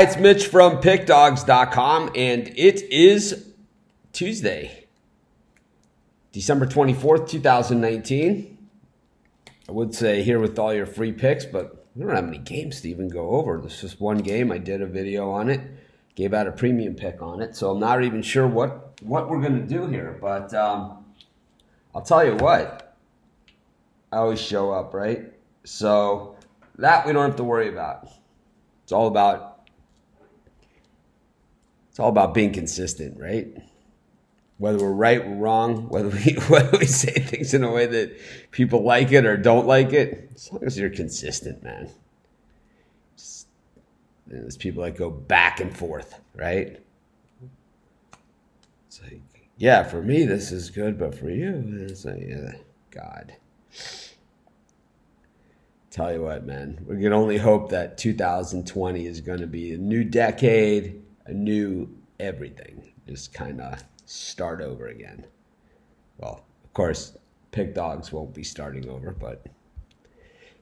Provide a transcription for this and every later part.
It's Mitch from PickDogs.com, and it is Tuesday, December 24th, 2019. I would say here with all your free picks, but we don't have any games to even go over. There's just one game. I did a video on it, gave out a premium pick on it, so I'm not even sure what we're going to do here. But I'll tell you what, I always show up, right? So that we don't have to worry about. It's all about being consistent, right? Whether we're right or wrong, whether we say things in a way that people like it or don't like it, as long as you're consistent, man. There's people that go back and forth, right? It's like, yeah, for me this is good, but for you, it's like, yeah, God. Tell you what, man, we can only hope that 2020 is going to be a new decade, a new everything. Just kind of start over again. Well, of course, Pick Dogs won't be starting over, but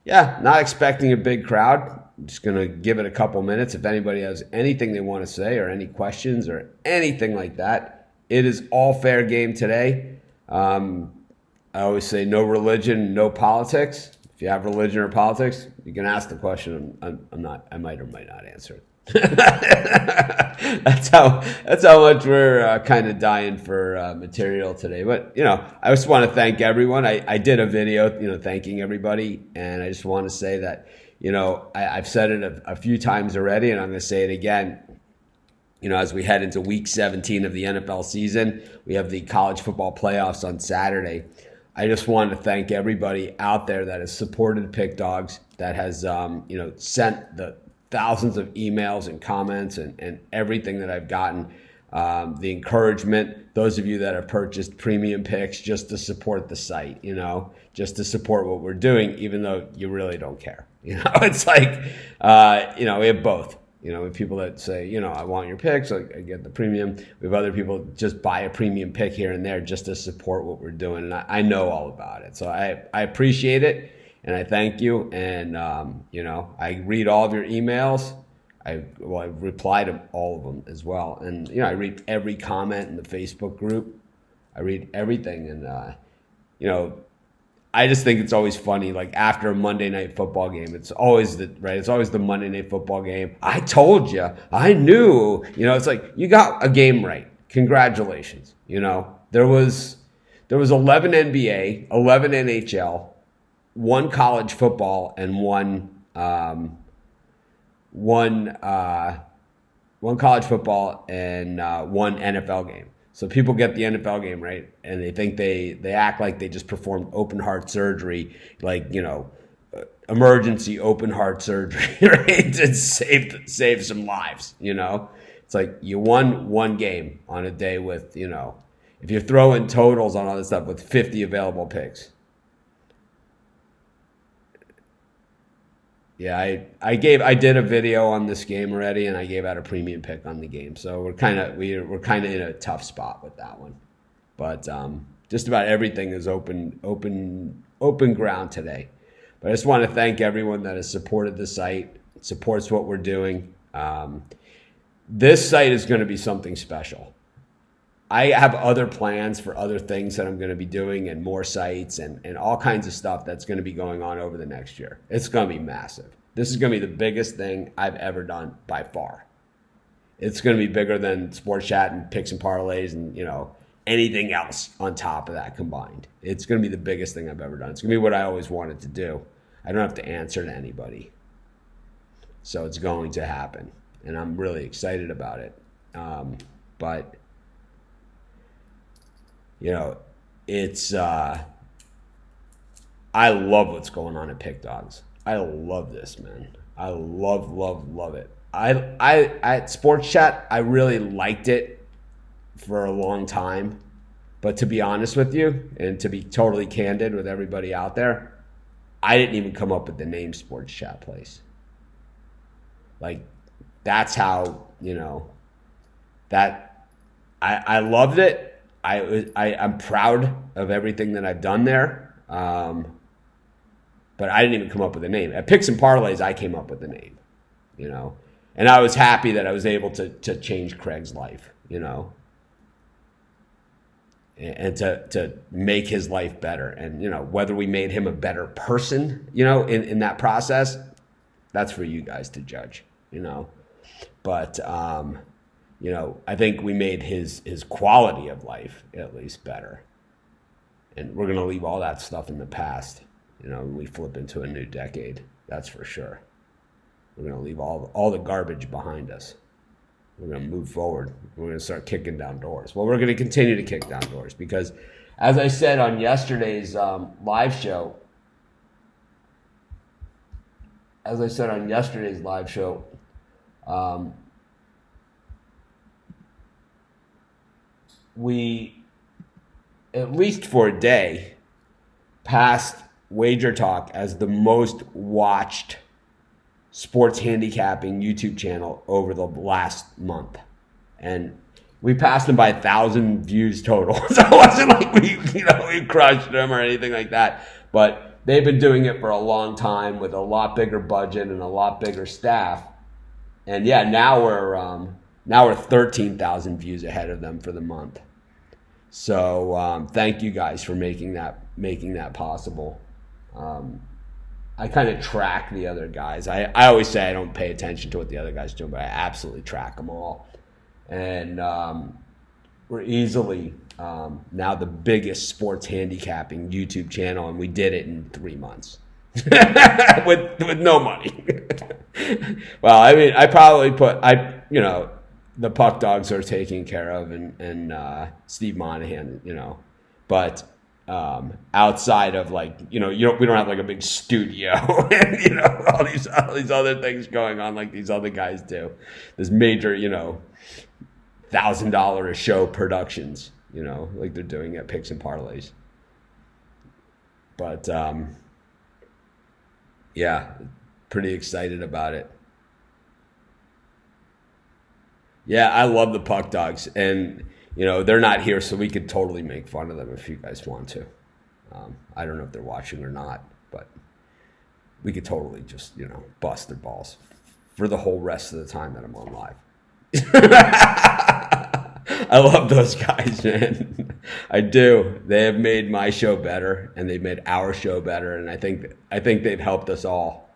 yeah, not expecting a big crowd. I'm just going to give it a couple minutes. If anybody has anything they want to say or any questions or anything like that, it is all fair game today. I always say no religion, no politics. If you have religion or politics, you can ask the question. I might or might not answer it. that's how much we're kind of dying for material today. But I just want to thank everyone. I did a video, thanking everybody, and I just want to say that I've said it a few times already, and I'm going to say it again. As we head into week 17 of the NFL season, we have the college football playoffs on Saturday. I just wanted to thank everybody out there that has supported Pick Dogs, that has sent the thousands of emails and comments and everything that I've gotten, the encouragement, those of you that have purchased premium picks just to support the site, just to support what we're doing, even though you really don't care. It's like, we have both. We have people that say, I want your picks, I get the premium. We have other people that just buy a premium pick here and there just to support what we're doing. And I know all about it. So I appreciate it. And I thank you. And, I read all of your emails. I reply to all of them as well. And, I read every comment in the Facebook group. I read everything. And, I just think it's always funny. Like after a Monday Night Football game, it's always the Monday Night Football game. I told you, I knew, it's like, you got a game right. Congratulations. There was 11 NBA, 11 NHL, one college football, and one college football and one NFL game. So people get the NFL game right, and they think they act like they just performed open heart surgery, like emergency open heart surgery, right? To save some lives. It's like you won one game on a day with if you're throwing totals on all this stuff with 50 available picks. Yeah, I did a video on this game already, and I gave out a premium pick on the game. So we're kind of in a tough spot with that one. But just about everything is open ground today. But I just want to thank everyone that has supported the site, supports what we're doing. This site is going to be something special. I have other plans for other things that I'm going to be doing, and more sites and all kinds of stuff that's going to be going on over the next year. It's going to be massive. This is going to be the biggest thing I've ever done by far. It's going to be bigger than Sports Chat and Picks and Parlays and, anything else on top of that combined. It's going to be the biggest thing I've ever done. It's going to be what I always wanted to do. I don't have to answer to anybody. So it's going to happen. And I'm really excited about it. But it's I love what's going on at Pick Dogs. I love this, man. I love it. I at Sports Chat, I really liked it for a long time. But to be honest with you, and to be totally candid with everybody out there, I didn't even come up with the name Sports Chat Place. Like, that's how, that I loved it. I'm proud of everything that I've done there. But I didn't even come up with a name. At Picks and Parlays, I came up with the name, and I was happy that I was able to change Craig's life, and to make his life better. And, whether we made him a better person, in that process, that's for you guys to judge, But, I think we made his quality of life at least better. And we're going to leave all that stuff in the past, when we flip into a new decade. That's for sure. We're going to leave all the garbage behind us. We're going to move forward. We're going to start kicking down doors. Well, we're going to continue to kick down doors because, as I said on yesterday's live show, we, at least for a day, passed Wager Talk as the most watched sports handicapping YouTube channel over the last month. And we passed them by 1,000 views total. So it wasn't like we crushed them or anything like that. But they've been doing it for a long time with a lot bigger budget and a lot bigger staff. And yeah, now we're 13,000 views ahead of them for the month. So thank you guys for making that possible. I kind of track the other guys. I always say I don't pay attention to what the other guys do, but I absolutely track them all. And we're easily now the biggest sports handicapping YouTube channel, and we did it in 3 months with no money. Well, I mean, I probably the Puck Dogs are taken care of, and Steve Monahan, but. Outside of we don't have like a big studio and all these other things going on like these other guys do. There's major $1,000 a show productions, like they're doing at Picks and Parlays. But yeah, pretty excited about it. Yeah, I love the Puck Dogs, and they're not here, so we could totally make fun of them if you guys want to. I don't know if they're watching or not, but we could totally just, bust their balls for the whole rest of the time that I'm on live. I love those guys, man. I do. They have made my show better, and they've made our show better, and I think they've helped us all,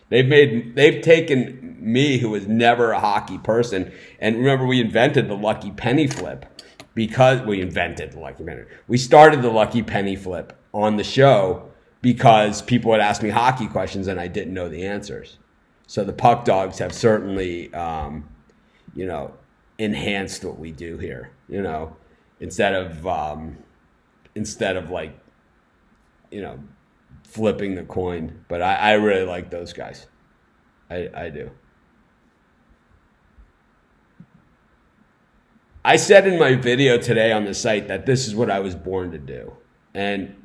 They've taken me, who was never a hockey person, and remember we invented the Lucky Penny Flip because we invented the Lucky Penny. We started the Lucky Penny Flip on the show because people would ask me hockey questions and I didn't know the answers. So the Puck Dogs have certainly, enhanced what we do here. Instead of flipping the coin. But I really like those guys. I do. I said in my video today on the site that this is what I was born to do. And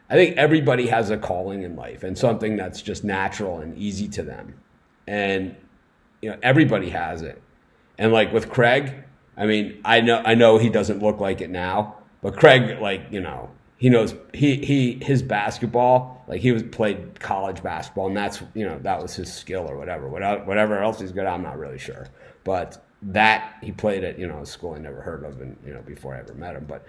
I think everybody has a calling in life and something that's just natural and easy to them. And, everybody has it. And like with Craig, I mean, I know he doesn't look like it now, but Craig, he knows his basketball, he played college basketball, and that's, that was his skill or whatever else he's good at, I'm not really sure. But that he played at, a school I never heard of, and, before I ever met him. But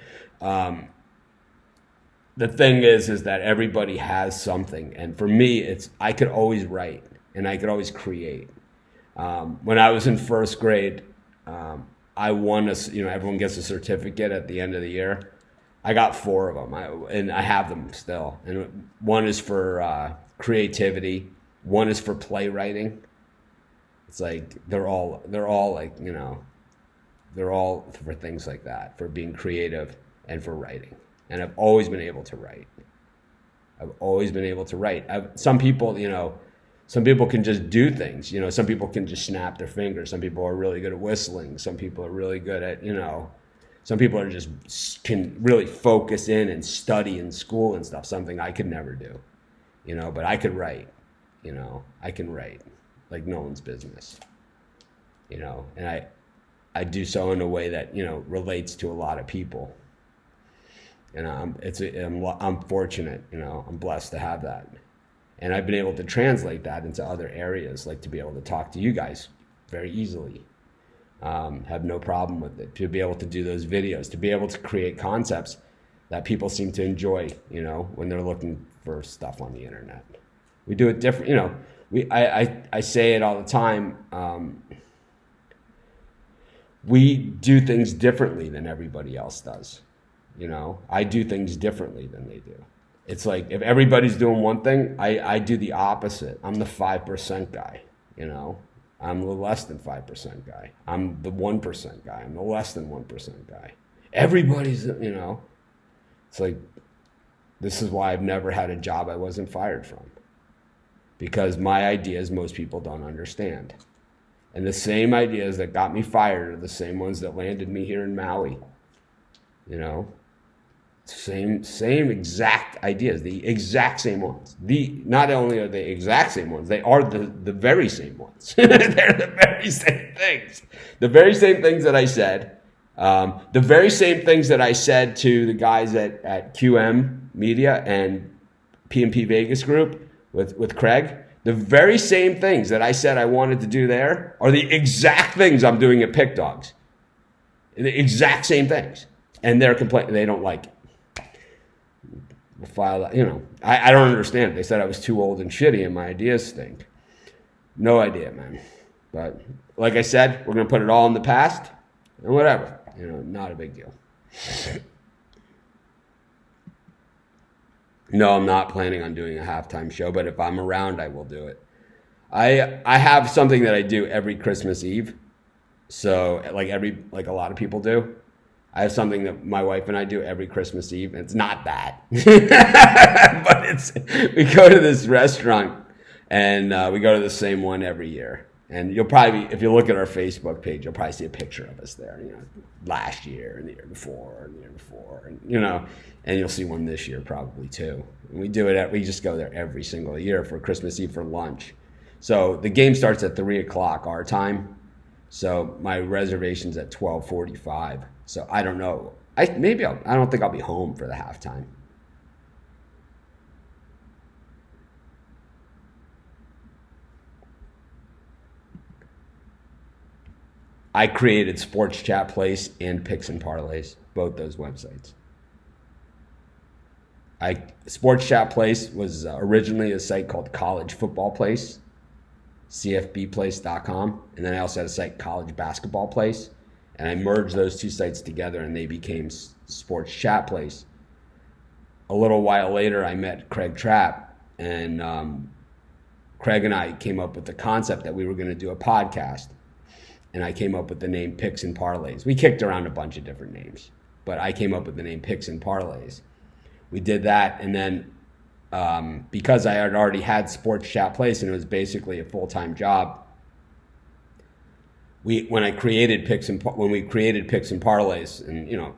the thing is that everybody has something. And for me, I could always write and I could always create. When I was in first grade, I won everyone gets a certificate at the end of the year. I got 4 of them, and I have them still. And one is for creativity. One is for playwriting. It's they're all they're all for things like that, for being creative and for writing. And I've always been able to write. Some people can just do things. Some people can just snap their fingers. Some people are really good at whistling. Some people are really good at, some people can really focus in and study in school and stuff, something I could never do, but I could write, I can write like no one's business, and I do so in a way that, relates to a lot of people. And I'm fortunate, I'm blessed to have that. And I've been able to translate that into other areas, like to be able to talk to you guys, very easily. Have no problem with it. To be able to do those videos, to be able to create concepts that people seem to enjoy, when they're looking for stuff on the internet. We do it different, I say it all the time. We do things differently than everybody else does. I do things differently than they do. It's like if everybody's doing one thing, I do the opposite. I'm the 5% guy, I'm the less than 5% guy. I'm the 1% guy. I'm the less than 1% guy. Everybody's, it's like, this is why I've never had a job I wasn't fired from. Because my ideas, most people don't understand. And the same ideas that got me fired are the same ones that landed me here in Maui. Same exact ideas, the exact same ones. Not only are they exact same ones, they are the very same ones. They're the very same things. The very same things that I said. The very same things that I said to the guys at QM Media and PMP Vegas Group with Craig. The very same things that I said I wanted to do there are the exact things I'm doing at Pick Dogs. The exact same things. And they're complaining. They don't like it. File, I don't understand it. They said I was too old and shitty and my ideas stink. No idea, man. But like I said, we're going to put it all in the past and whatever. Not a big deal. No, I'm not planning on doing a halftime show, but if I'm around, I will do it. I have something that I do every Christmas Eve. So like a lot of people do. I have something that my wife and I do every Christmas Eve. And it's not that, but we go to this restaurant and we go to the same one every year. And you'll probably, if you look at our Facebook page, you'll probably see a picture of us there, last year and the year before and the year before, and you'll see one this year probably too. And we just go there every single year for Christmas Eve for lunch. So the game starts at 3:00 our time. So my reservation's at 12:45. So I don't know. I don't think I'll be home for the halftime. I created Sports Chat Place and Picks and Parlays, both those websites. Sports Chat Place was originally a site called College Football Place, cfbplace.com, and then I also had a site, College Basketball Place. And I merged those two sites together and they became Sports Chat Place. A little while later, I met Craig Trapp, and Craig and I came up with the concept that we were going to do a podcast. And I came up with the name Picks and Parlays. We kicked around a bunch of different names, but I came up with the name Picks and Parlays. We did that, and then because I had already had Sports Chat Place and it was basically a full-time job, when we created Picks and Parlays, and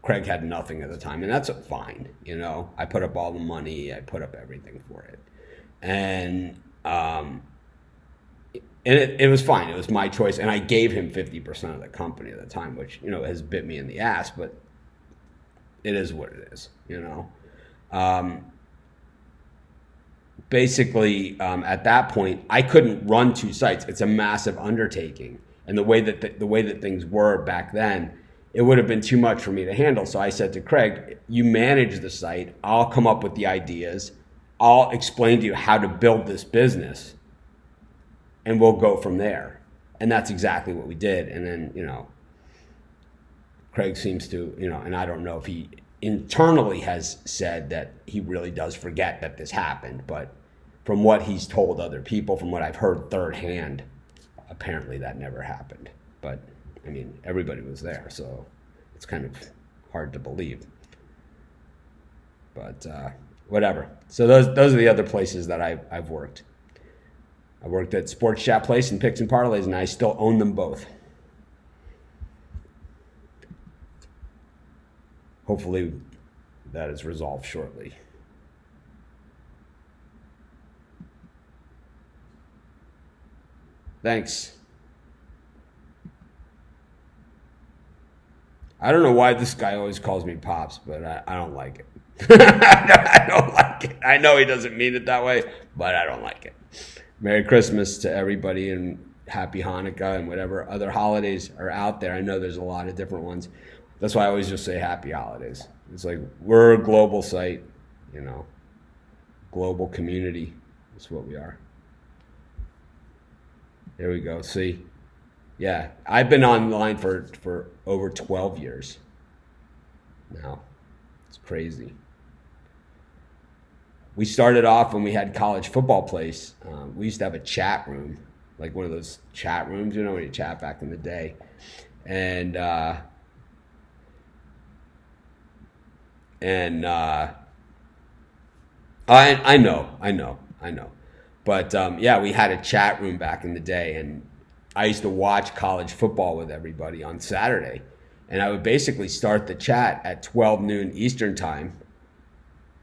Craig had nothing at the time, and that's fine. I put up all the money, I put up everything for it, and it was fine. It was my choice, and I gave him 50% of the company at the time, which has bit me in the ass, but it is what it is. Basically, at that point, I couldn't run two sites. It's a massive undertaking, and the way that things were back then, it would have been too much for me to handle. So I said to Craig, "You manage the site. I'll come up with the ideas. I'll explain to you how to build this business, and we'll go from there." And that's exactly what we did. And then Craig seems to and I don't know if he internally has said that he really does forget that this happened, but from what he's told other people, from what I've heard third hand, apparently that never happened. But I mean, everybody was there, so it's kind of hard to believe. But whatever. So those are the other places that I've worked. I worked at Sports Chat Place and Picks and Parlays, and I still own them both. Hopefully that is resolved shortly. Thanks. I don't know why this guy always calls me Pops, but I don't like it. I don't like it. I know he doesn't mean it that way, but I don't like it. Merry Christmas to everybody, and Happy Hanukkah and whatever other holidays are out there. I know there's a lot of different ones. That's why I always just say happy holidays. It's like we're a global site, you know, global community. That's what we are. There we go. See, yeah, I've been online for over 12 years now. It's crazy. We started off when we had College Football Place. We used to have a chat room, like one of those chat rooms, you know, when you chat back in the day. And and I know. But yeah, we had a chat room back in the day, and I used to watch college football with everybody on Saturday. And I would basically start the chat at 12 noon Eastern time,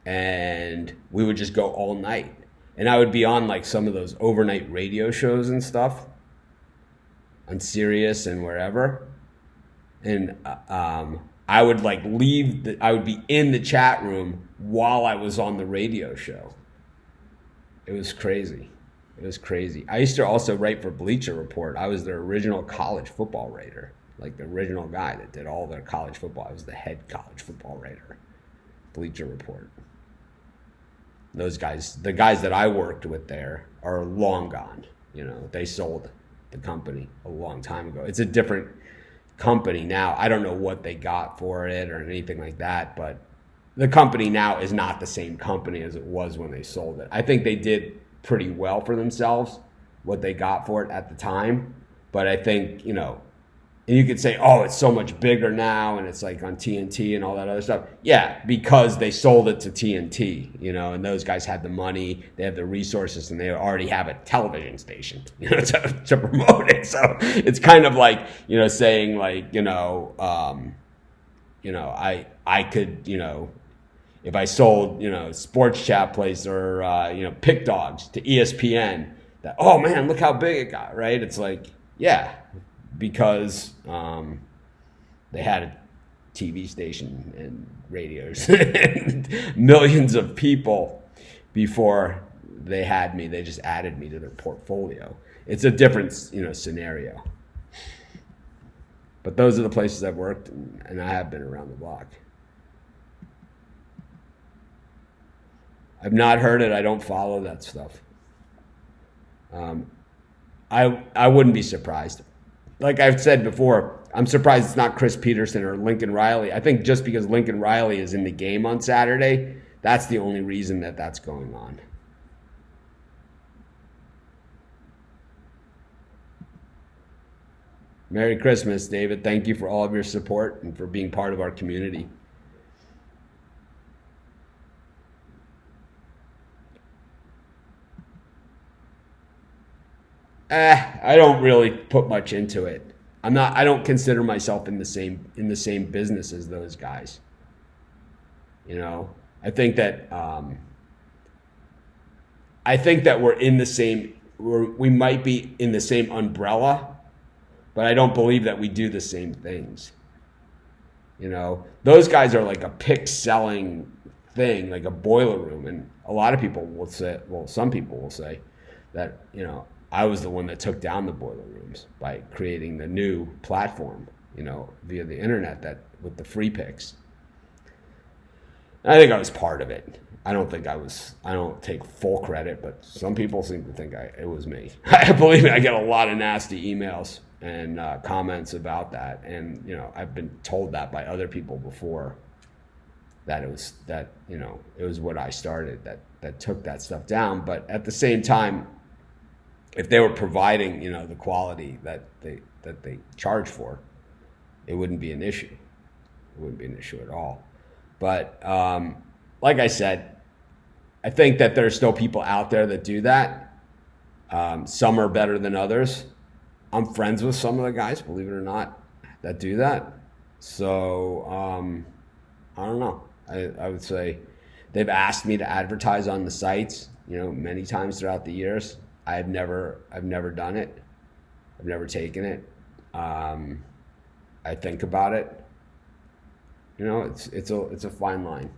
and we would just go all night. And I would be on like some of those overnight radio shows and stuff on Sirius and wherever. And I would like I would be in the chat room while I was on the radio show. It was crazy. It was crazy. I used to also write for Bleacher Report. I was the original college football writer, like the original guy that did all their college football. I was the head college football writer, Bleacher Report. Those guys, the guys that I worked with there, are long gone. You know, they sold the company a long time ago. It's a different company now. I don't know what they got for it or anything like that, but the company now is not the same company as it was when they sold it. I think they did pretty well for themselves, what they got for it at the time. But I think, you know, and you could say, oh, it's so much bigger now and it's like on TNT and all that other stuff. Yeah, because they sold it to TNT, you know, and those guys had the money, they have the resources, and they already have a television station, you know, to promote it. So it's kind of like, you know, saying like, I could, you know, if I sold, you know, Sports Chat Place or, Pick Dogs to ESPN, that, oh man, look how big it got, right? It's like, yeah, because they had a TV station and radios and millions of people before they had me. They just added me to their portfolio. It's a different, you know, scenario. But those are the places I've worked, and I have been around the block. I've not heard it. I don't follow that stuff. I wouldn't be surprised. Like I've said before, I'm surprised it's not Chris Peterson or Lincoln Riley. I think just because Lincoln Riley is in the game on Saturday, that's the only reason that that's going on. Merry Christmas, David. Thank you for all of your support and for being part of our community. I don't really put much into it. I don't consider myself in the same business as those guys. You know, I think that we're in the same we might be in the same umbrella, but I don't believe that we do the same things. You know, those guys are like a pick selling thing, like a boiler room. And a lot of people will say, well, some people will say that, you know, I was the one that took down the boiler rooms by creating the new platform, you know, via the internet that with the free picks. And I think I was part of it. I don't take full credit, but some people seem to think it was me. Believe me, I get a lot of nasty emails and comments about that. And, you know, I've been told that by other people before, that it was what I started that took that stuff down. But at the same time, if they were providing, you know, the quality that they charge for, it wouldn't be an issue. It wouldn't be an issue at all. But like I said, I think that there are still people out there that do that. Some are better than others. I'm friends with some of the guys, believe it or not, that do that. So I don't know. I would say they've asked me to advertise on the sites, you know, many times throughout the years. I've never done it. I've never taken it. I think about it. You know, it's a fine line.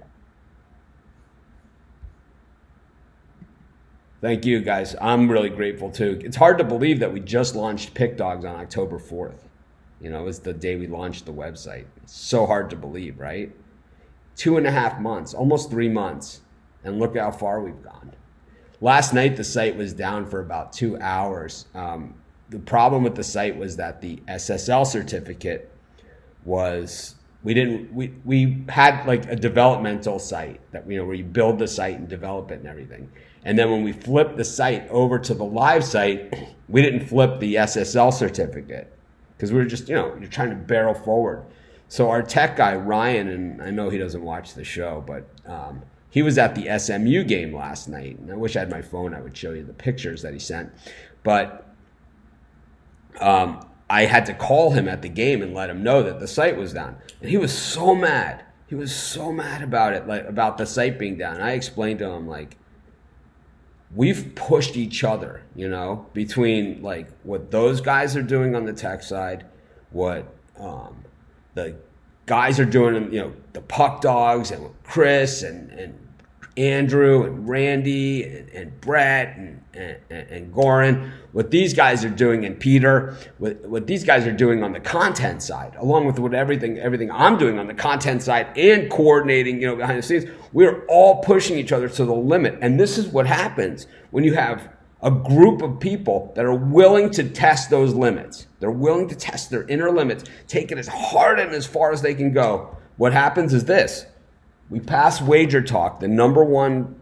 Thank you, guys. I'm really grateful too. It's hard to believe that we just launched Pick Dogs on October 4th. You know, it was the day we launched the website. It's so hard to believe, right? 2.5 months, almost 3 months, and look how far we've gone. Last night, the site was down for about 2 hours. The problem with the site was that the SSL certificate was we had like a developmental site that, you know, where you build the site and develop it and everything. And then when we flipped the site over to the live site, we didn't flip the SSL certificate because we were just, you know, you're trying to barrel forward. So our tech guy, Ryan, and I know he doesn't watch the show, but he was at the SMU game last night. And I wish I had my phone. I would show you the pictures that he sent. But I had to call him at the game and let him know that the site was down. And he was so mad. He was so mad about it, like about the site being down. And I explained to him, like, we've pushed each other, you know, between like what those guys are doing on the tech side, what the guys are doing, you know, the Puck Dogs and Chris and Andrew and Randy and Brett and Goran, what these guys are doing, and Peter, what these guys are doing on the content side, along with what everything I'm doing on the content side and coordinating, you know, behind the scenes. We're all pushing each other to the limit. And this is what happens when you have a group of people that are willing to test those limits. They're willing to test their inner limits, take it as hard and as far as they can go. What happens is this. We pass Wager Talk, the number one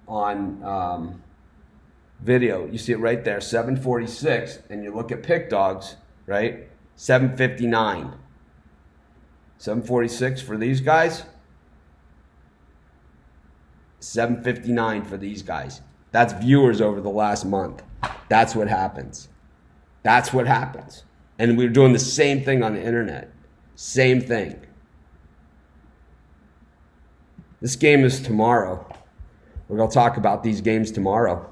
on video. You see it right there, 746, and you look at Pick Dogs, right? 759. 746 for these guys. 759 for these guys. That's viewers over the last month. That's what happens. That's what happens. And we're doing the same thing on the internet. Same thing. This game is tomorrow. We're going to talk about these games tomorrow.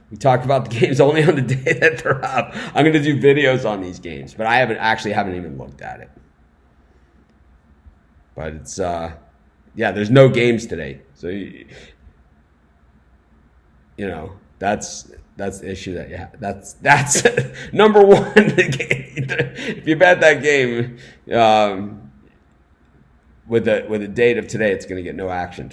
We talk about the games only on the day that they're up. I'm going to do videos on these games, but I haven't even looked at it. But it's, there's no games today. So, you know, that's the issue that you have. That's number one. If you bet that game, with the date of today, it's going to get no action.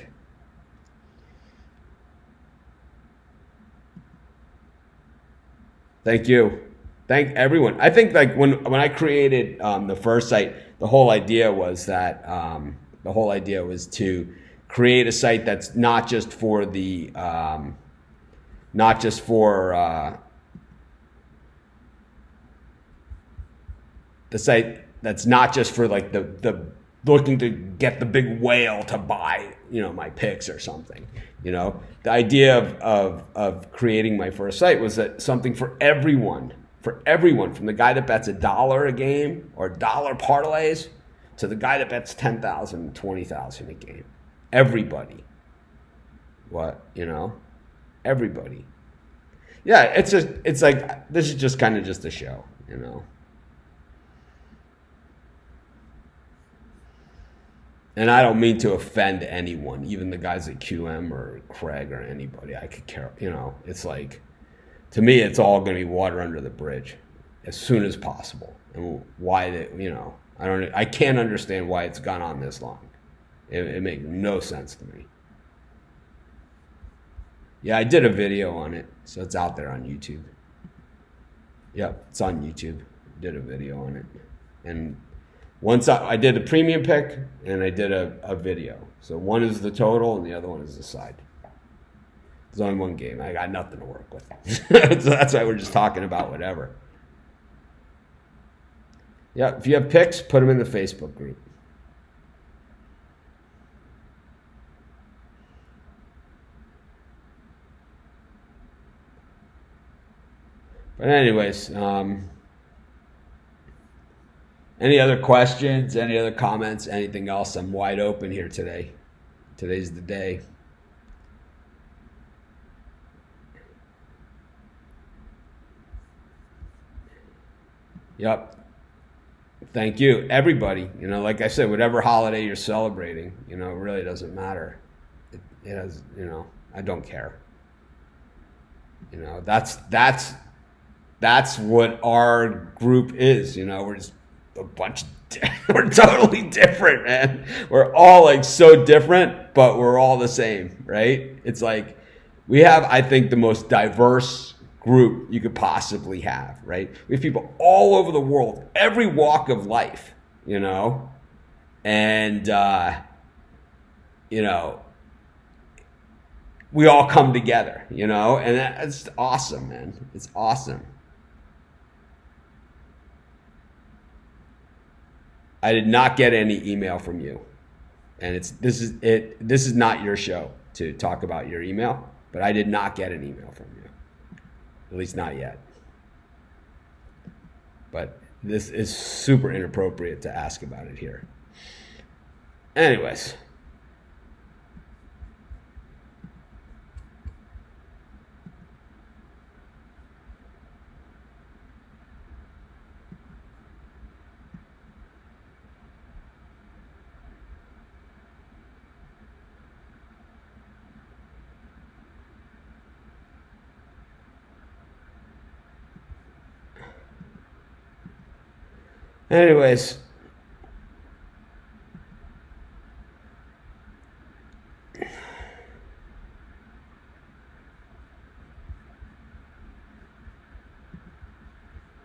Thank you. Thank everyone. I think like when I created the first site, the whole idea was to create a site that's not just for the site that's not just for like the looking to get the big whale to buy, you know, my picks or something. You know, the idea of creating my first site was that something for everyone, from the guy that bets $1 a game or $1 parlays to the guy that bets 10,000, 20,000 a game. Everybody. What, you know? Everybody. Yeah, it's like this is just kind of just a show, you know. And I don't mean to offend anyone, even the guys at QM or Craig or anybody. I could care, you know. It's like, to me, it's all going to be water under the bridge as soon as possible. And why, you know, I can't understand why it's gone on this long. It makes no sense to me. Yeah, I did a video on it, so it's out there on YouTube. Yep, it's on YouTube. Did a video on it, and once I did a premium pick and I did a video. So one is the total and the other one is the side. There's only one game. I got nothing to work with. So that's why we're just talking about whatever. Yeah, if you have picks, put them in the Facebook group. But anyways, any other questions, any other comments, anything else? I'm wide open here today. Today's the day. Yep. Thank you, everybody. You know, like I said, whatever holiday you're celebrating, you know, it really doesn't matter. It has, I don't care. That's what our group is. We're just a bunch. We're totally different, man. We're all like so different, but we're all the same, right? It's like we have, I think, the most diverse group you could possibly have, right? We have people all over the world, every walk of life, and we all come together, and that's awesome, man. It's awesome. I did not get any email from you, and this is not your show to talk about your email, but I did not get an email from you, at least not yet. But this is super inappropriate to ask about it here. Anyways.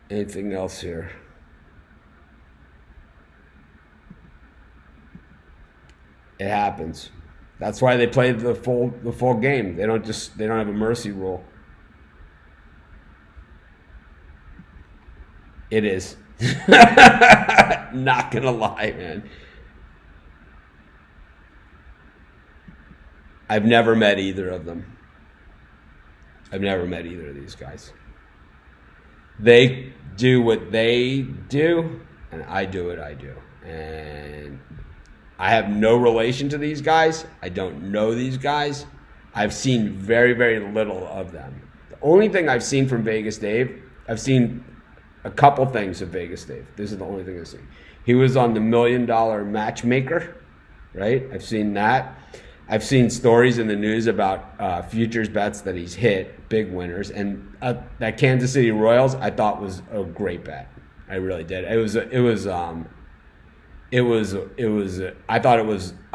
Anything else here? It happens. That's why they play the full game. They don't have a mercy rule. It is. Not gonna lie, man. I've never met either of them. I've never met either of these guys. They do what they do, and I do what I do. And I have no relation to these guys. I don't know these guys. I've seen very, very little of them. The only thing I've seen from Vegas Dave, I've seen a couple things of Vegas Dave. This is the only thing I've seen. He was on the $1 Million Matchmaker, right? I've seen that. I've seen stories in the news about futures bets that he's hit, big winners, and that Kansas City Royals I thought was a great bet. I really did. I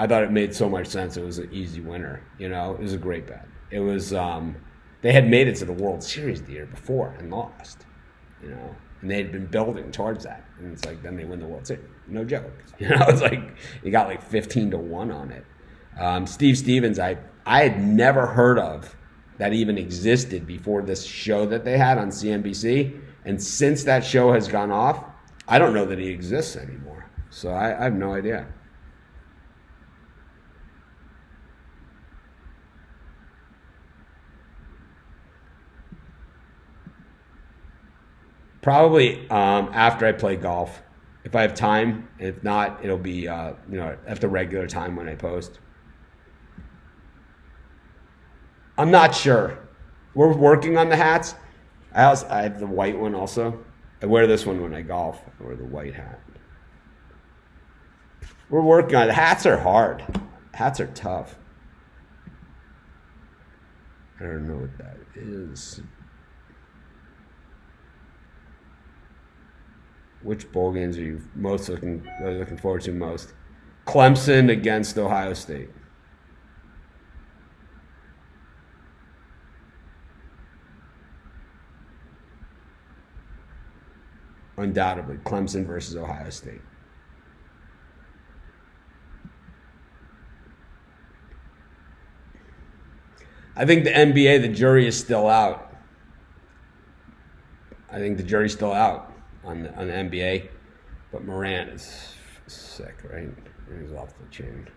thought it made so much sense. It was an easy winner. It was a great bet. It was they had made it to the World Series the year before and lost. And they had been building towards that, and it's like then they win the World Series. No joke. It's like you got like 15-1 on it. Steve Stevens, I had never heard of that even existed before this show that they had on CNBC. And since that show has gone off, I don't know that he exists anymore. So I have no idea. Probably after I play golf. If I have time. If not, it'll be at the regular time when I post. I'm not sure. We're working on the hats. I have the white one also. I wear this one when I golf. I wear the white hat. We're working on it. Hats are hard. Hats are tough. I don't know what that is. Which bowl games are you looking forward to most? Clemson against Ohio State. Undoubtedly, Clemson versus Ohio State. I think the NBA, the jury is still out. I think the jury's still out on the NBA, but Morant is sick, right? He's off the chain.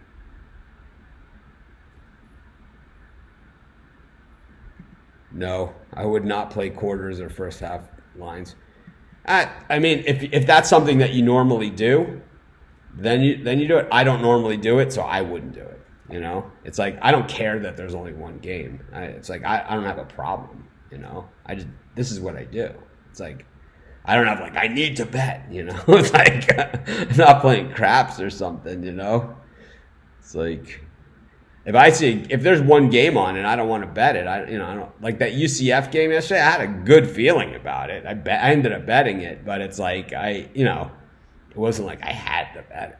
No, I would not play quarters or first half lines. I mean, if that's something that you normally do, then you do it. I don't normally do it, so I wouldn't do it. It's like I don't care that there's only one game. It's like I don't have a problem. This is what I do. It's like I don't have like I need to bet. It's like I'm not playing craps or something. It's like if there's one game on and I don't want to bet it, I don't like that UCF game yesterday. I had a good feeling about it. I ended up betting it, but it's like it wasn't like I had to bet it.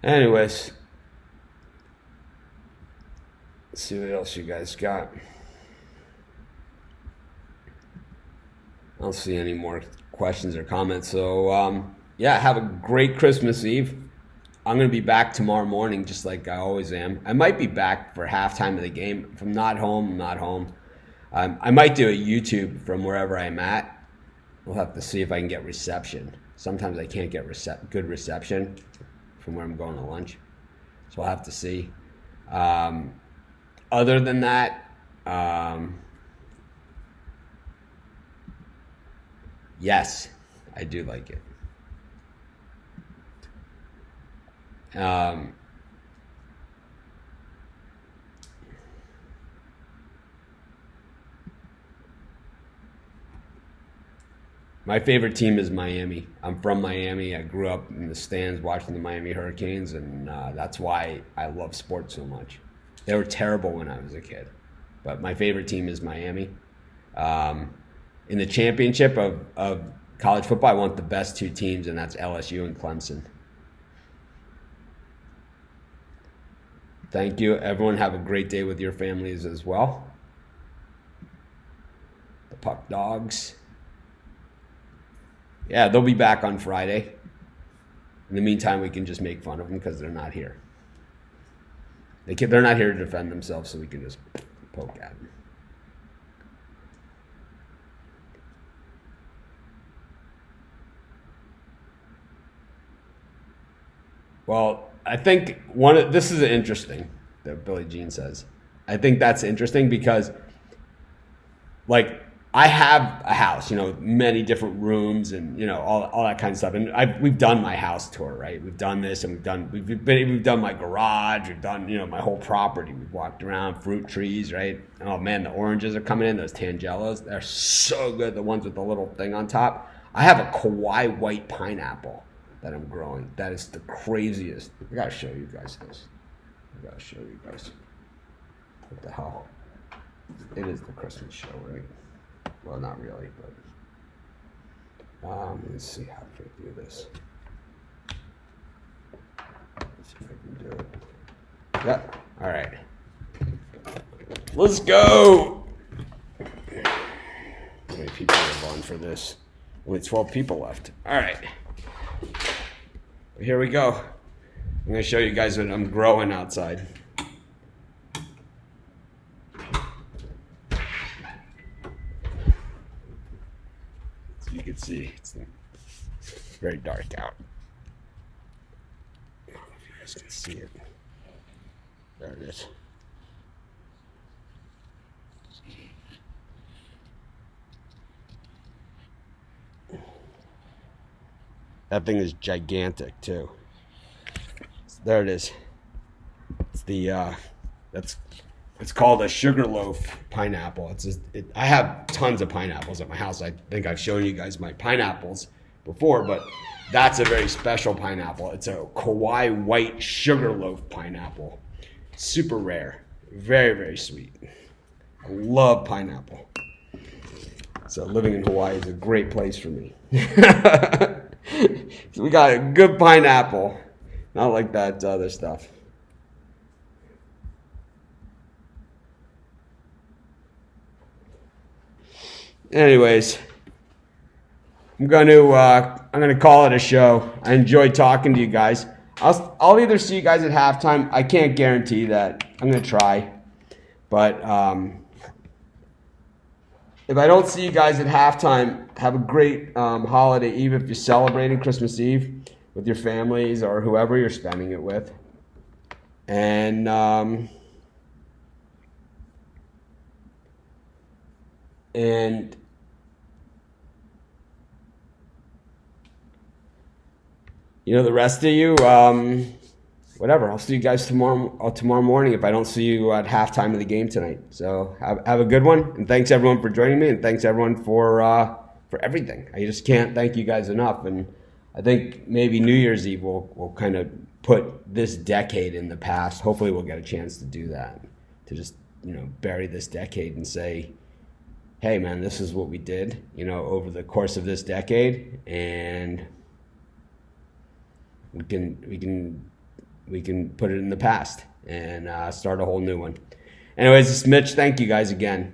Anyways, let's see what else you guys got. I don't see any more questions or comments. So, yeah, have a great Christmas Eve. I'm going to be back tomorrow morning just like I always am. I might be back for halftime of the game. If I'm not home, I'm not home. I might do a YouTube from wherever I'm at. We'll have to see if I can get reception. Sometimes I can't get good reception from where I'm going to lunch. So we'll have to see. Other than that, yes, I do like it. My favorite team is Miami. I'm from Miami. I grew up in the stands watching the Miami Hurricanes, and that's why I love sports so much. They were terrible when I was a kid, but my favorite team is Miami. In the championship of college football, I want the best two teams, and that's LSU and Clemson. Thank you. Everyone have a great day with your families as well. The Puck Dogs. Yeah, they'll be back on Friday. In the meantime, we can just make fun of them because they're not here. They're not here to defend themselves, so we can just poke at them. Well, I think this is interesting that Billie Jean says. I think that's interesting because, like, I have a house, many different rooms and all that kind of stuff. And we've done my house tour, right? We've done this, and we've done my garage, we've done my whole property. We've walked around, fruit trees, right? Oh man, the oranges are coming in. Those Tangelos, they're so good. The ones with the little thing on top. I have a Kauai white pineapple that I'm growing. That is the craziest. I gotta show you guys this. What the hell? It is the Christmas show, right? Well, not really, but let's see how I can do this. Let's see if I can do it. Yeah. All right. Let's go. How many people are on for this? Only 12 people left. All right. Here we go. I'm going to show you guys what I'm growing outside. So you can see it's very dark out. I don't know if you guys can see it. There it is. That thing is gigantic too. There it is. It's it's called a sugarloaf pineapple. I have tons of pineapples at my house. I think I've shown you guys my pineapples before, but that's a very special pineapple. It's a Kauai white sugarloaf pineapple. Super rare. Very, very sweet. I love pineapple. So living in Hawaii is a great place for me. So we got a good pineapple. Not like that other stuff. Anyways, I'm gonna call it a show. I enjoyed talking to you guys. I'll either see you guys at halftime. I can't guarantee that. I'm gonna try, but if I don't see you guys at halftime, have a great holiday eve if you're celebrating Christmas Eve with your families or whoever you're spending it with. And the rest of you, whatever. I'll see you guys tomorrow morning if I don't see you at halftime of the game tonight. So have a good one, and thanks everyone for joining me, and thanks everyone for everything. I just can't thank you guys enough. And I think maybe New Year's Eve will kind of put this decade in the past. Hopefully, we'll get a chance to do that, to just bury this decade and say, hey man, this is what we did over the course of this decade, and we can put it in the past and start a whole new one. Anyways, it's Mitch. Thank you guys again.